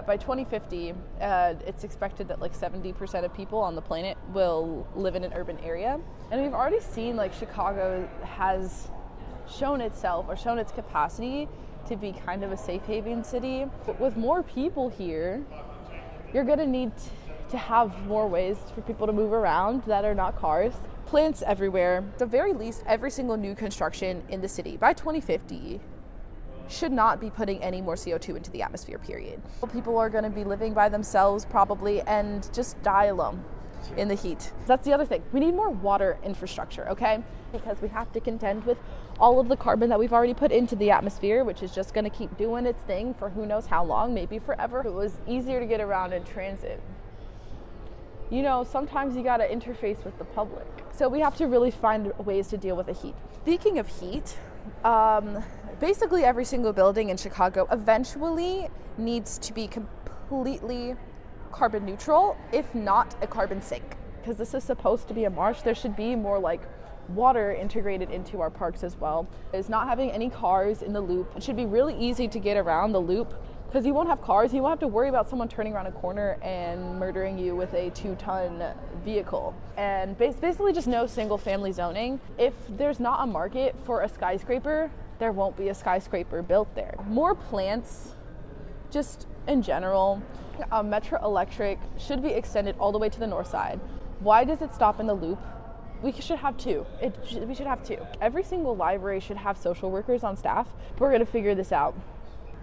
By 2050, it's expected that like 70% of people on the planet will live in an urban area. And we've already seen like Chicago has shown itself or shown its capacity to be kind of a safe haven city. But with more people here, you're gonna need to have more ways for people to move around that are not cars. Plants everywhere. At the very least, every single new construction in the city by 2050 should not be putting any more CO2 into the atmosphere, period. People are gonna be living by themselves probably and just die alone in the heat. That's the other thing. We need more water infrastructure, okay? Because we have to contend with all of the carbon that we've already put into the atmosphere, which is just gonna keep doing its thing for who knows how long, maybe forever. It was easier to get around in transit. You know, sometimes you gotta interface with the public. So we have to really find ways to deal with the heat. Speaking of heat, basically every single building in Chicago eventually needs to be completely carbon neutral, if not a carbon sink. Because this is supposed to be a marsh, there should be more like water integrated into our parks as well. Is not having any cars in the loop. It should be really easy to get around the loop because you won't have cars. You won't have to worry about someone turning around a corner and murdering you with a 2-ton vehicle. And basically just no single family zoning. If there's not a market for a skyscraper, there won't be a skyscraper built there. More plants, just in general. Metro Electric should be extended all the way to the north side. Why does it stop in the loop? We should have two. We should have two. Every single library should have social workers on staff. We're gonna figure this out.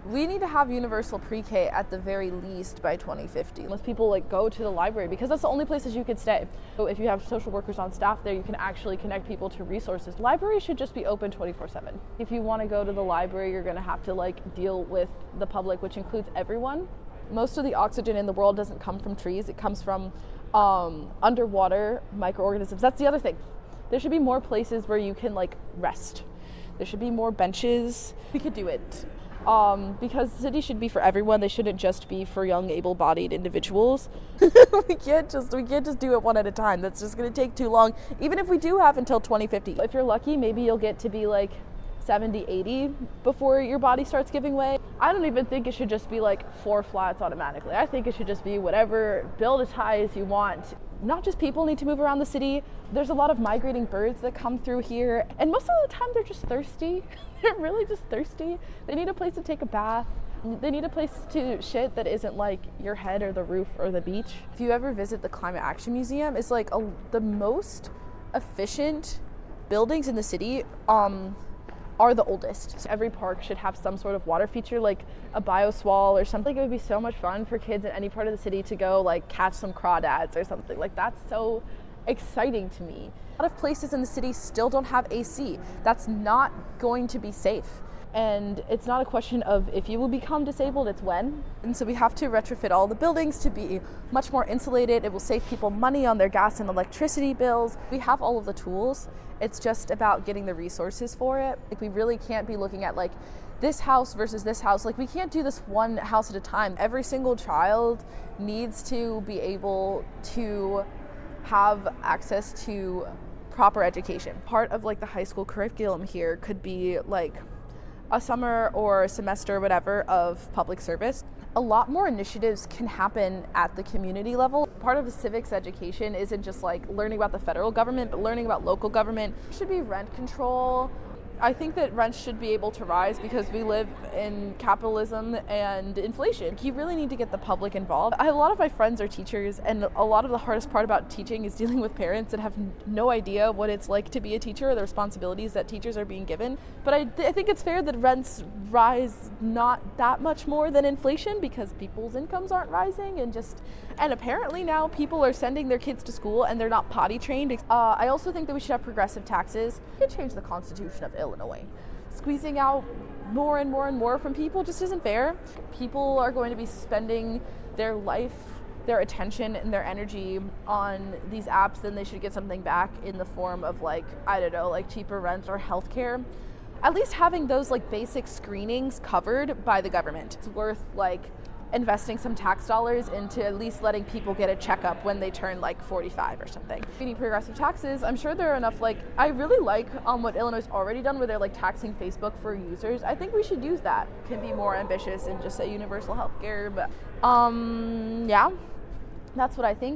We need to have universal pre-K at the very least by 2050. Unless people like go to the library, because that's the only places you could stay. So if you have social workers on staff there, you can actually connect people to resources. Libraries should just be open 24/7. If you want to go to the library, you're gonna have to like deal with the public, which includes everyone. Most of the oxygen in the world doesn't come from trees. It comes from underwater microorganisms. That's the other thing. There should be more places where you can like rest. There should be more benches. We could do it. Because the city should be for everyone. They shouldn't just be for young, able-bodied individuals. we can't just do it one at a time. That's just gonna take too long. Even if we do have until 2050. If you're lucky, maybe you'll get to be like 70, 80 before your body starts giving way. I don't even think it should just be like 4 flats automatically. I think it should just be whatever, build as high as you want. Not just people need to move around the city. There's a lot of migrating birds that come through here. And most of the time they're just thirsty. They're really just thirsty. They need a place to take a bath. They need a place to shit that isn't like your head or the roof or the beach. If you ever visit the Climate Action Museum, it's like the most efficient buildings in the city are the oldest. So every park should have some sort of water feature, like a bioswale or something. It would be so much fun for kids in any part of the city to go like catch some crawdads or something. Like that's so exciting to me. A lot of places in the city still don't have AC. That's not going to be safe. And it's not a question of if you will become disabled, it's when. And so we have to retrofit all the buildings to be much more insulated. It will save people money on their gas and electricity bills. We have all of the tools. It's just about getting the resources for it. Like we really can't be looking at like this house versus this house. Like we can't do this one house at a time. Every single child needs to be able to have access to proper education. Part of like the high school curriculum here could be like a summer or a semester, whatever, of public service. A lot more initiatives can happen at the community level. Part of the civics education isn't just like learning about the federal government, but learning about local government. There should be rent control. I think that rents should be able to rise because we live in capitalism and inflation. You really need to get the public involved. A lot of my friends are teachers, and a lot of the hardest part about teaching is dealing with parents that have no idea what it's like to be a teacher or the responsibilities that teachers are being given. But I think it's fair that rents rise not that much more than inflation because people's incomes aren't rising, and apparently now people are sending their kids to school and they're not potty trained. I also think that we should have progressive taxes. We can change the Constitution of Illinois. Squeezing out more and more and more from people just isn't fair. People are going to be spending their life, their attention, and their energy on these apps, then they should get something back in the form of like, I don't know, like cheaper rent or healthcare. At least having those like basic screenings covered by the government. It's worth like investing some tax dollars into at least letting people get a checkup when they turn like 45 or something. We need progressive taxes. I'm sure there are enough, like, I really like what Illinois already done where they're like taxing Facebook for users. I think we should use that. Can be more ambitious and just say universal health care, but yeah, that's what I think.